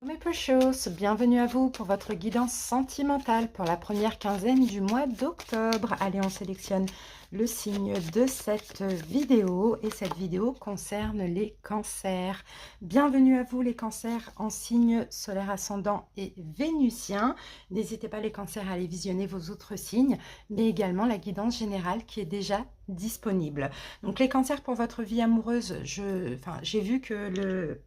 Mes Precious, bienvenue à vous pour votre guidance sentimentale pour la première quinzaine du mois d'octobre. Allez, on sélectionne le signe de cette vidéo et cette vidéo concerne les cancers. Bienvenue à vous les cancers en signe solaire ascendant et vénusien. N'hésitez pas les cancers à aller visionner vos autres signes, mais également la guidance générale qui est déjà disponible. Donc les cancers pour votre vie amoureuse, j'ai vu que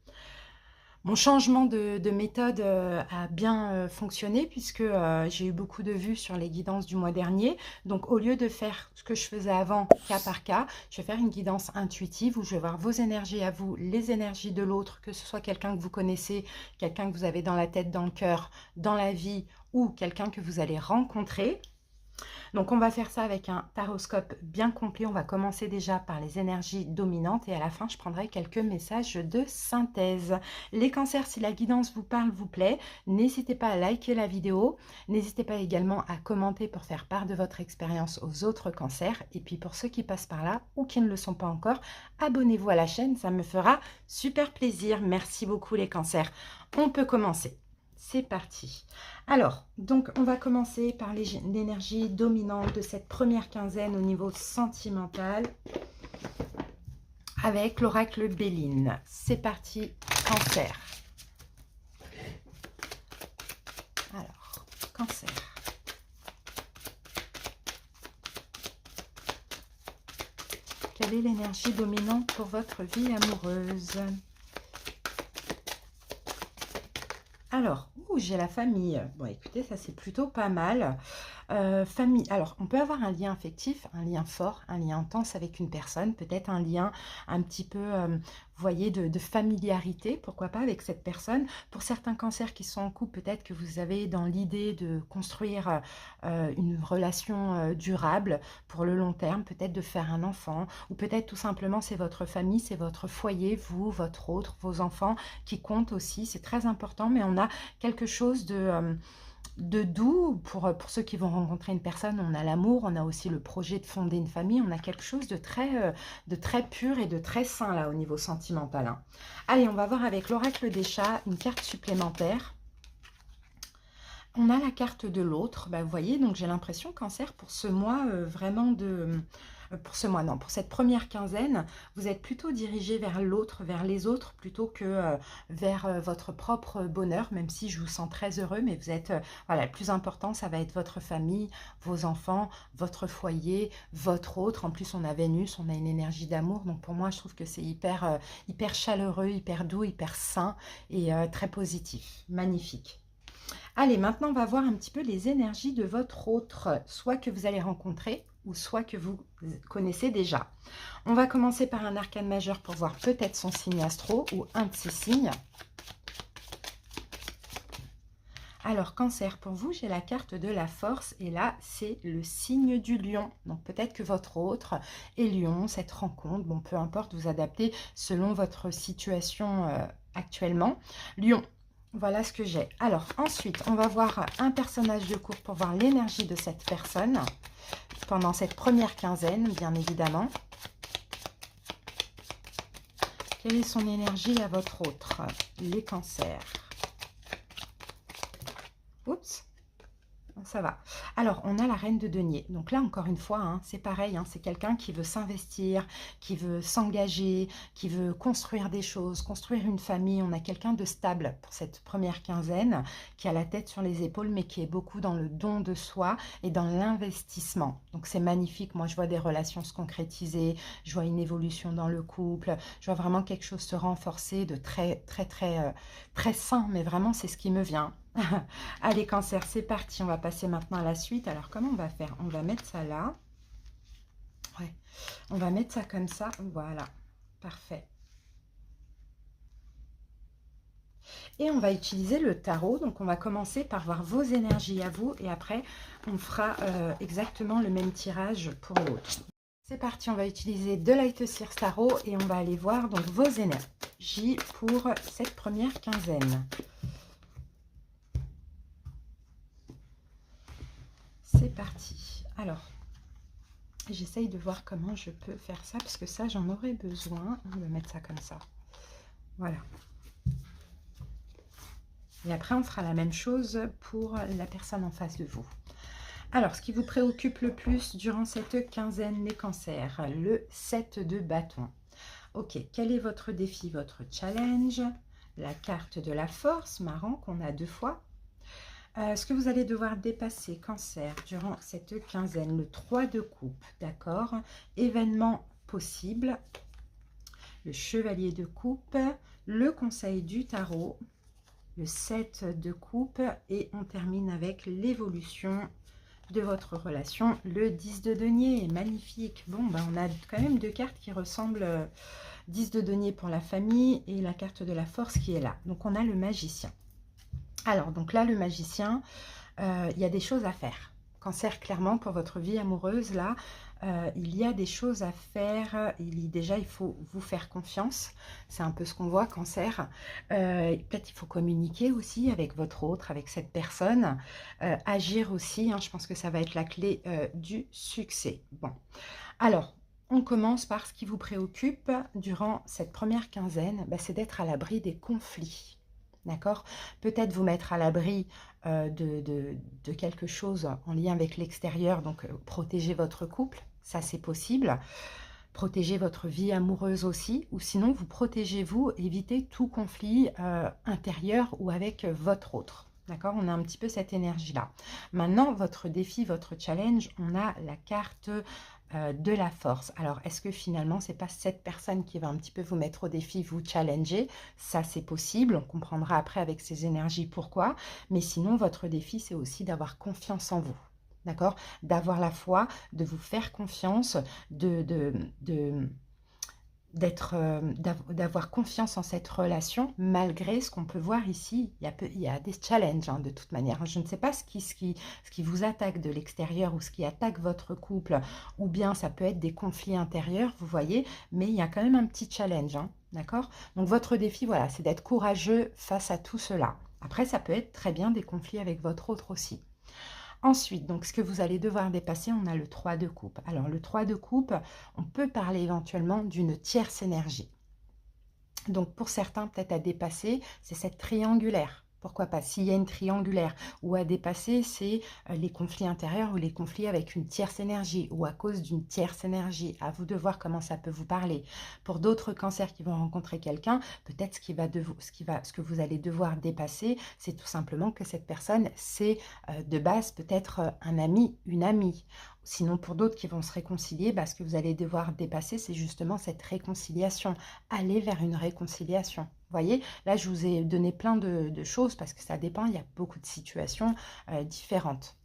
mon changement de méthode a bien fonctionné puisque j'ai eu beaucoup de vues sur les guidances du mois dernier. Donc, au lieu de faire ce que je faisais avant, cas par cas, je vais faire une guidance intuitive où je vais voir vos énergies à vous, les énergies de l'autre, que ce soit quelqu'un que vous connaissez, quelqu'un que vous avez dans la tête, dans le cœur, dans la vie ou quelqu'un que vous allez rencontrer. Donc, on va faire ça avec un taroscope bien complet. On va commencer déjà par les énergies dominantes et à la fin, je prendrai quelques messages de synthèse. Les cancers, si la guidance vous parle, vous plaît, n'hésitez pas à liker la vidéo. N'hésitez pas également à commenter pour faire part de votre expérience aux autres cancers. Et puis, pour ceux qui passent par là ou qui ne le sont pas encore, abonnez-vous à la chaîne. Ça me fera super plaisir. Merci beaucoup les cancers. On peut commencer. C'est parti. Alors, donc on va commencer par l'énergie dominante de cette première quinzaine au niveau sentimental avec l'oracle Béline. C'est parti, cancer. Alors, cancer. Quelle est l'énergie dominante pour votre vie amoureuse? Alors, j'ai la famille. Bon, écoutez, ça c'est plutôt pas mal. Famille. Alors, on peut avoir un lien affectif, un lien fort, un lien intense avec une personne, peut-être un lien un petit peu, vous voyez, de familiarité, pourquoi pas, avec cette personne. Pour certains cancers qui sont en couple, peut-être que vous avez dans l'idée de construire une relation durable pour le long terme, peut-être de faire un enfant, ou peut-être tout simplement c'est votre famille, c'est votre foyer, vous, votre autre, vos enfants qui comptent aussi. C'est très important, mais on a quelque chose de doux pour ceux qui vont rencontrer une personne. On a l'amour, on a aussi le projet de fonder une famille, on a quelque chose de très pur et de très sain là au niveau sentimental, hein. Allez, on va voir avec l'oracle des chats une carte supplémentaire. On a la carte de l'autre, bah, vous voyez, donc j'ai l'impression cancer pour ce mois vraiment pour ce mois, non, pour cette première quinzaine, vous êtes plutôt dirigé vers l'autre, vers les autres, plutôt que vers votre propre bonheur, même si je vous sens très heureux, mais vous êtes, voilà, le plus important, ça va être votre famille, vos enfants, votre foyer, votre autre. En plus, on a Vénus, on a une énergie d'amour, donc pour moi, je trouve que c'est hyper chaleureux, hyper doux, hyper sain et très positif, magnifique. Allez, maintenant, on va voir un petit peu les énergies de votre autre, soit que vous allez rencontrer ou soit que vous connaissez déjà. On va commencer par un arcane majeur pour voir peut-être son signe astro ou un de ses signes. Alors, cancer, pour vous, j'ai la carte de la force et là, c'est le signe du lion. Donc, peut-être que votre autre est lion, cette rencontre, bon, peu importe, vous adaptez selon votre situation actuellement. Lion. Voilà ce que j'ai. Alors, ensuite, on va voir un personnage de cours pour voir l'énergie de cette personne pendant cette première quinzaine, bien évidemment. Quelle est son énergie à votre autre? Les cancers. Oups, ça va. Alors, on a la reine de denier. Donc là, encore une fois, hein, c'est pareil. Hein, c'est quelqu'un qui veut s'investir, qui veut s'engager, qui veut construire des choses, construire une famille. On a quelqu'un de stable pour cette première quinzaine, qui a la tête sur les épaules, mais qui est beaucoup dans le don de soi et dans l'investissement. Donc, c'est magnifique. Moi, je vois des relations se concrétiser. Je vois une évolution dans le couple. Je vois vraiment quelque chose se renforcer de très sain. Mais vraiment, c'est ce qui me vient. Allez, cancer, c'est parti. On va passer maintenant à la suite. Alors, comment on va faire? On va mettre ça là. Ouais. On va mettre ça comme ça. Voilà. Parfait. Et on va utiliser le tarot. Donc, on va commencer par voir vos énergies à vous. Et après, on fera exactement le même tirage pour l'autre. C'est parti. On va utiliser de Light Seers Tarot. Et on va aller voir donc vos énergies pour cette première quinzaine. C'est parti. Alors, j'essaye de voir comment je peux faire ça, parce que ça, j'en aurais besoin. On va mettre ça comme ça. Voilà. Et après, on fera la même chose pour la personne en face de vous. Alors, ce qui vous préoccupe le plus durant cette quinzaine, les cancers, le 7 de bâton. Ok, quel est votre défi, votre challenge? La carte de la force, marrant qu'on a 2 fois. Ce que vous allez devoir dépasser, cancer, durant cette quinzaine, le 3 de coupe, d'accord? Événement possible, le chevalier de coupe, le conseil du tarot, le 7 de coupe et on termine avec l'évolution de votre relation, le 10 de denier. Magnifique. Bon, ben, on a quand même 2 cartes qui ressemblent, 10 de denier pour la famille et la carte de la force qui est là. Donc, on a le magicien. Alors, donc là, le magicien, il y a des choses à faire. Cancer, clairement, pour votre vie amoureuse, là, il y a des choses à faire. Déjà, il faut vous faire confiance. C'est un peu ce qu'on voit, Cancer. Peut-être il faut communiquer aussi avec votre autre, avec cette personne. Agir aussi, hein, je pense que ça va être la clé du succès. Bon, alors, on commence par ce qui vous préoccupe durant cette première quinzaine, bah, c'est d'être à l'abri des conflits. D'accord? Peut-être vous mettre à l'abri de quelque chose en lien avec l'extérieur, donc protéger votre couple, ça c'est possible. Protéger votre vie amoureuse aussi, ou sinon vous protégez-vous, évitez tout conflit intérieur ou avec votre autre. D'accord? On a un petit peu cette énergie-là. Maintenant, votre défi, votre challenge, on a la carte de la force. Alors, est-ce que finalement, c'est pas cette personne qui va un petit peu vous mettre au défi, vous challenger? Ça, c'est possible. On comprendra après avec ces énergies pourquoi. Mais sinon, votre défi, c'est aussi d'avoir confiance en vous. D'accord? D'avoir la foi, de vous faire confiance, d'avoir confiance en cette relation, malgré ce qu'on peut voir ici. Il y a des challenges, hein, de toute manière. Je ne sais pas ce qui vous attaque de l'extérieur ou ce qui attaque votre couple, ou bien ça peut être des conflits intérieurs, vous voyez, mais il y a quand même un petit challenge, hein, d'accord? Donc votre défi, voilà, c'est d'être courageux face à tout cela. Après, ça peut être très bien des conflits avec votre autre aussi. Ensuite, donc ce que vous allez devoir dépasser, on a le 3 de coupe. Alors le 3 de coupe, on peut parler éventuellement d'une tierce énergie. Donc pour certains, peut-être à dépasser, c'est cette triangulaire. Pourquoi pas? S'il y a une triangulaire ou à dépasser, c'est les conflits intérieurs ou les conflits avec une tierce énergie ou à cause d'une tierce énergie. À vous de voir comment ça peut vous parler. Pour d'autres cancers qui vont rencontrer quelqu'un, peut-être ce que vous allez devoir dépasser, c'est tout simplement que cette personne, c'est de base peut-être un ami, une amie. Sinon, pour d'autres qui vont se réconcilier, bah, ce que vous allez devoir dépasser, c'est justement cette réconciliation. Aller vers une réconciliation. Vous voyez, là, je vous ai donné plein de choses parce que ça dépend, il y a beaucoup de situations différentes.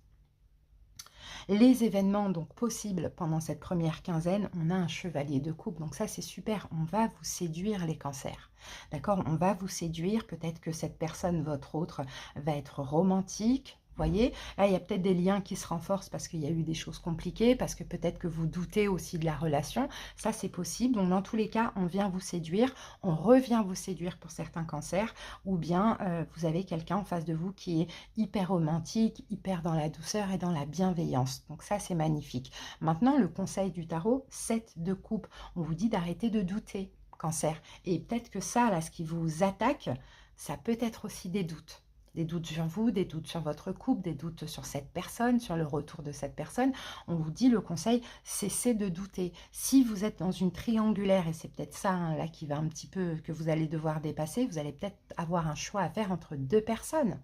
Les événements donc possibles pendant cette première quinzaine, on a un chevalier de coupe, donc ça c'est super, on va vous séduire les cancers, d'accord? On va vous séduire, peut-être que cette personne, votre autre, va être romantique. Vous voyez, là, il y a peut-être des liens qui se renforcent parce qu'il y a eu des choses compliquées, parce que peut-être que vous doutez aussi de la relation. Ça, c'est possible. Donc, dans tous les cas, on vient vous séduire, on revient vous séduire pour certains cancers, ou bien vous avez quelqu'un en face de vous qui est hyper romantique, hyper dans la douceur et dans la bienveillance. Donc, ça, c'est magnifique. Maintenant, le conseil du tarot, 7 de coupe. On vous dit d'arrêter de douter, cancer. Et peut-être que ça, là, ce qui vous attaque, ça peut être aussi des doutes. Des doutes sur vous, des doutes sur votre couple, des doutes sur cette personne, sur le retour de cette personne. On vous dit le conseil, cessez de douter. Si vous êtes dans une triangulaire, et c'est peut-être ça hein, là qui va un petit peu, que vous allez devoir dépasser, vous allez peut-être avoir un choix à faire entre 2 personnes.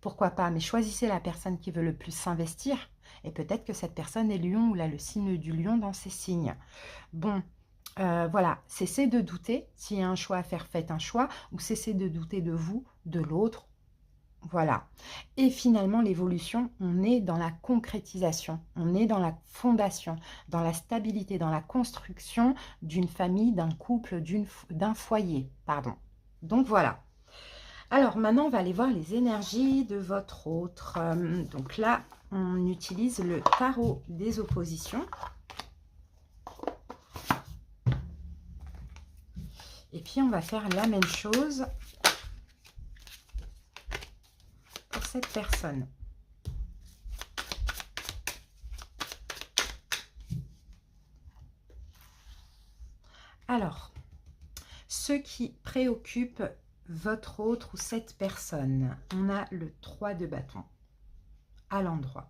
Pourquoi pas, mais choisissez la personne qui veut le plus s'investir. Et peut-être que cette personne est lion ou a le signe du lion dans ses signes. Bon, voilà, cessez de douter. S'il y a un choix à faire, faites un choix. Ou cessez de douter de vous, de l'autre. Voilà. Et finalement, l'évolution, on est dans la concrétisation, on est dans la fondation, dans la stabilité, dans la construction d'une famille, d'un couple, d'un foyer. Pardon. Donc voilà. Alors maintenant, on va aller voir les énergies de votre autre. Donc là, on utilise le tarot des oppositions. Et puis, on va faire la même chose pour cette personne. Alors, ce qui préoccupe votre autre ou cette personne, on a le 3 de bâton à l'endroit.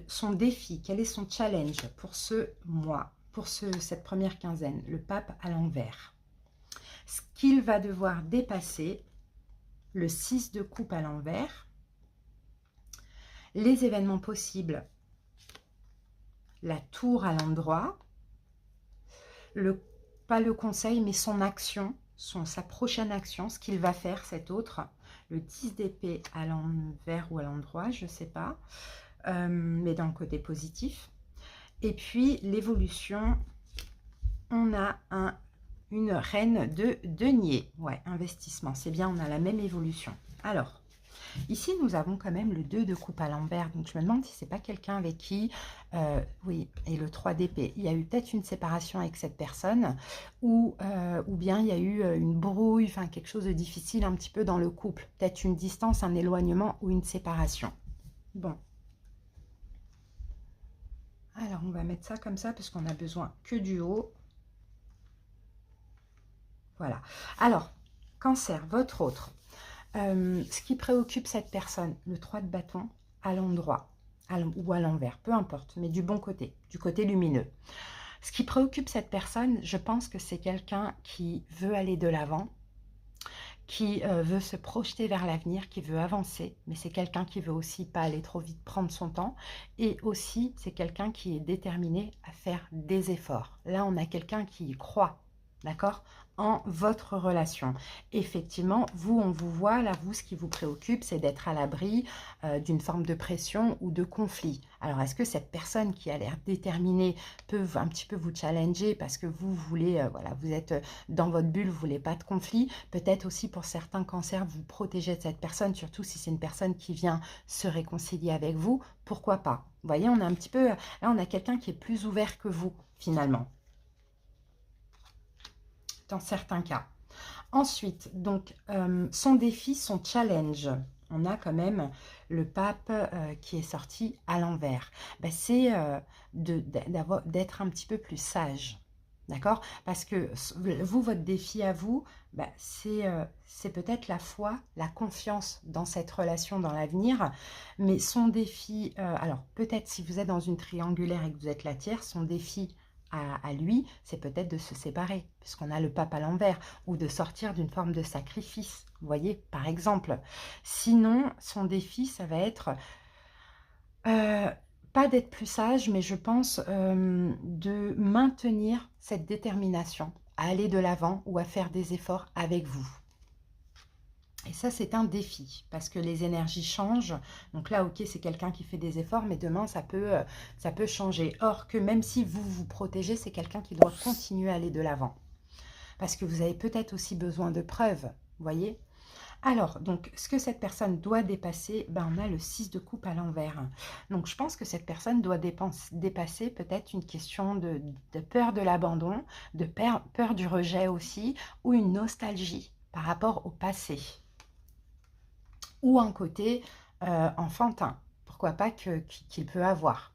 Son défi, quel est son challenge pour ce mois, pour cette première quinzaine? Le pape à l'envers. Ce qu'il va devoir dépasser, le 6 de coupe à l'envers. Les événements possibles, la tour à l'endroit. Pas le conseil, mais son action, sa prochaine action, ce qu'il va faire, cet autre. Le 10 d'épée à l'envers ou à l'endroit, je ne sais pas. Mais dans le côté positif. Et puis l'évolution, on a une reine de denier. Ouais, investissement, c'est bien, on a la même évolution. Alors, ici, nous avons quand même le 2 de coupe à l'envers. Donc, je me demande si c'est pas quelqu'un avec qui, oui, et le 3 d'épée. Il y a eu peut-être une séparation avec cette personne ou bien il y a eu une brouille, enfin quelque chose de difficile un petit peu dans le couple. Peut-être une distance, un éloignement ou une séparation. Bon. Alors, on va mettre ça comme ça parce qu'on a besoin que du haut. Voilà. Alors, cancer, votre autre. Ce qui préoccupe cette personne, le 3 de bâton, à l'endroit ou à l'envers, peu importe, mais du bon côté, du côté lumineux. Ce qui préoccupe cette personne, je pense que c'est quelqu'un qui veut aller de l'avant, qui veut se projeter vers l'avenir, qui veut avancer, mais c'est quelqu'un qui veut aussi pas aller trop vite, prendre son temps, et aussi c'est quelqu'un qui est déterminé à faire des efforts. Là, on a quelqu'un qui y croit, d'accord, en votre relation. Effectivement, vous, on vous voit, là, vous, ce qui vous préoccupe, c'est d'être à l'abri d'une forme de pression ou de conflit. Alors, est-ce que cette personne qui a l'air déterminée peut un petit peu vous challenger parce que vous voulez, voilà, vous êtes dans votre bulle, vous voulez pas de conflit? Peut-être aussi pour certains cancers, vous protégez de cette personne, surtout si c'est une personne qui vient se réconcilier avec vous, pourquoi pas? Vous voyez, on a un petit peu, là, on a quelqu'un qui est plus ouvert que vous, finalement. Dans certains cas. Ensuite, donc, son défi, son challenge, on a quand même le pape qui est sorti à l'envers. Ben, c'est d'être un petit peu plus sage, d'accord? Parce que vous, votre défi à vous, ben, c'est peut-être la foi, la confiance dans cette relation, dans l'avenir, mais son défi, alors peut-être si vous êtes dans une triangulaire et que vous êtes la tierce, son défi à lui, c'est peut-être de se séparer, puisqu'on a le pape à l'envers, ou de sortir d'une forme de sacrifice, vous voyez, par exemple. Sinon, son défi, ça va être, pas d'être plus sage, mais je pense de maintenir cette détermination à aller de l'avant ou à faire des efforts avec vous. Et ça, c'est un défi, parce que les énergies changent. Donc là, ok, c'est quelqu'un qui fait des efforts, mais demain, ça peut changer. Or que même si vous vous protégez, c'est quelqu'un qui doit continuer à aller de l'avant. Parce que vous avez peut-être aussi besoin de preuves, vous voyez? Alors, donc, ce que cette personne doit dépasser, ben, on a le 6 de coupe à l'envers. Donc, je pense que cette personne doit dépasser peut-être une question de peur de l'abandon, de peur du rejet aussi, ou une nostalgie par rapport au passé. Ou un côté enfantin, pourquoi pas qu'il peut avoir.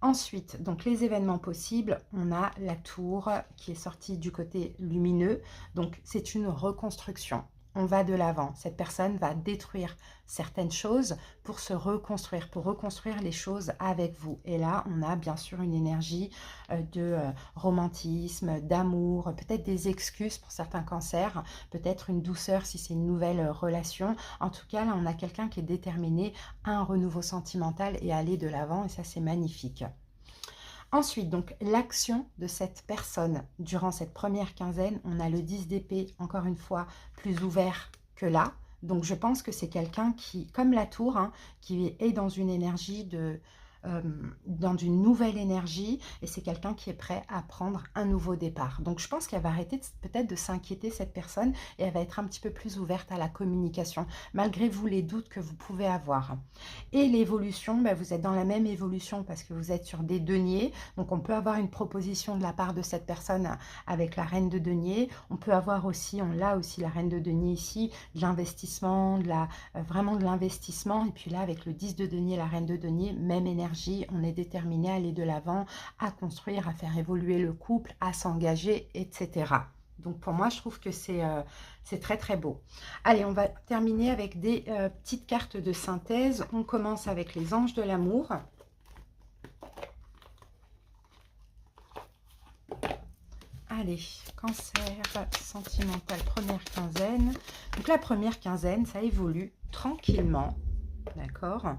Ensuite, donc les événements possibles, on a la tour qui est sortie du côté lumineux, donc c'est une reconstruction. On va de l'avant. Cette personne va détruire certaines choses pour se reconstruire, pour reconstruire les choses avec vous. Et là, on a bien sûr une énergie de romantisme, d'amour, peut-être des excuses pour certains cancers, peut-être une douceur si c'est une nouvelle relation. En tout cas, là, on a quelqu'un qui est déterminé à un renouveau sentimental et à aller de l'avant, et ça, c'est magnifique. Ensuite, donc, l'action de cette personne durant cette première quinzaine, on a le 10 d'épée, encore une fois, plus ouvert que là. Donc, je pense que c'est quelqu'un qui, comme la tour, hein, qui est dans une énergie dans une nouvelle énergie, et c'est quelqu'un qui est prêt à prendre un nouveau départ. Donc, je pense qu'elle va arrêter peut-être de s'inquiéter, cette personne, et elle va être un petit peu plus ouverte à la communication, malgré vous les doutes que vous pouvez avoir. Et l'évolution, ben, vous êtes dans la même évolution parce que vous êtes sur des deniers. Donc, on peut avoir une proposition de la part de cette personne avec la reine de denier. On peut avoir aussi, on l'a aussi la reine de denier ici, de l'investissement, vraiment de l'investissement. Et puis là, avec le 10 de denier, la reine de denier, même énergie, on est déterminé à aller de l'avant, à construire, à faire évoluer le couple, à s'engager, etc. Donc pour moi, je trouve que c'est très très beau. Allez, on va terminer avec des petites cartes de synthèse. On commence avec les anges de l'amour. Allez, cancer, sentimental, première quinzaine. Donc la première quinzaine, ça évolue tranquillement. D'accord.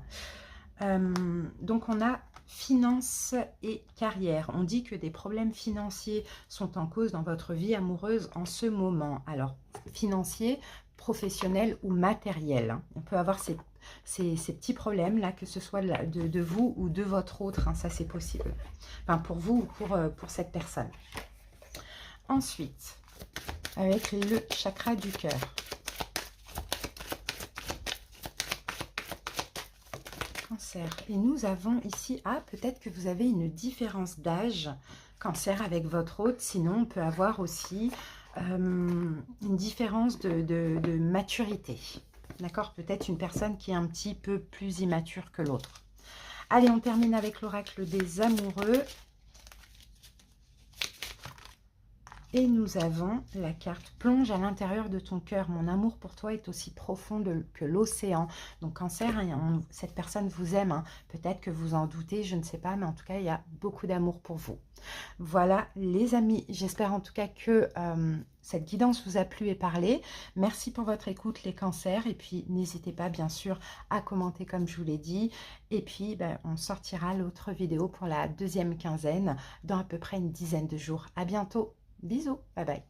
Donc on a finances et carrière. On dit que des problèmes financiers sont en cause dans votre vie amoureuse en ce moment. Alors, financiers, professionnels ou matériels, hein. On peut avoir ces petits problèmes-là, que ce soit de vous ou de votre autre, hein, ça c'est possible. Enfin, pour vous ou pour cette personne. Ensuite, avec le chakra du cœur. Cancer. Et nous avons ici, peut-être que vous avez une différence d'âge, cancer avec votre hôte, sinon on peut avoir aussi une différence de maturité. D'accord? Peut-être une personne qui est un petit peu plus immature que l'autre. Allez, on termine avec l'oracle des amoureux. Et nous avons la carte « Plonge à l'intérieur de ton cœur. Mon amour pour toi est aussi profond que l'océan. » Donc cancer, hein, cette personne vous aime. Hein. Peut-être que vous en doutez, je ne sais pas. Mais en tout cas, il y a beaucoup d'amour pour vous. Voilà les amis. J'espère en tout cas que cette guidance vous a plu et parlé. Merci pour votre écoute les cancers. Et puis n'hésitez pas bien sûr à commenter comme je vous l'ai dit. Et puis on sortira l'autre vidéo pour la deuxième quinzaine dans à peu près une dizaine de jours. À bientôt. Bisous, bye bye.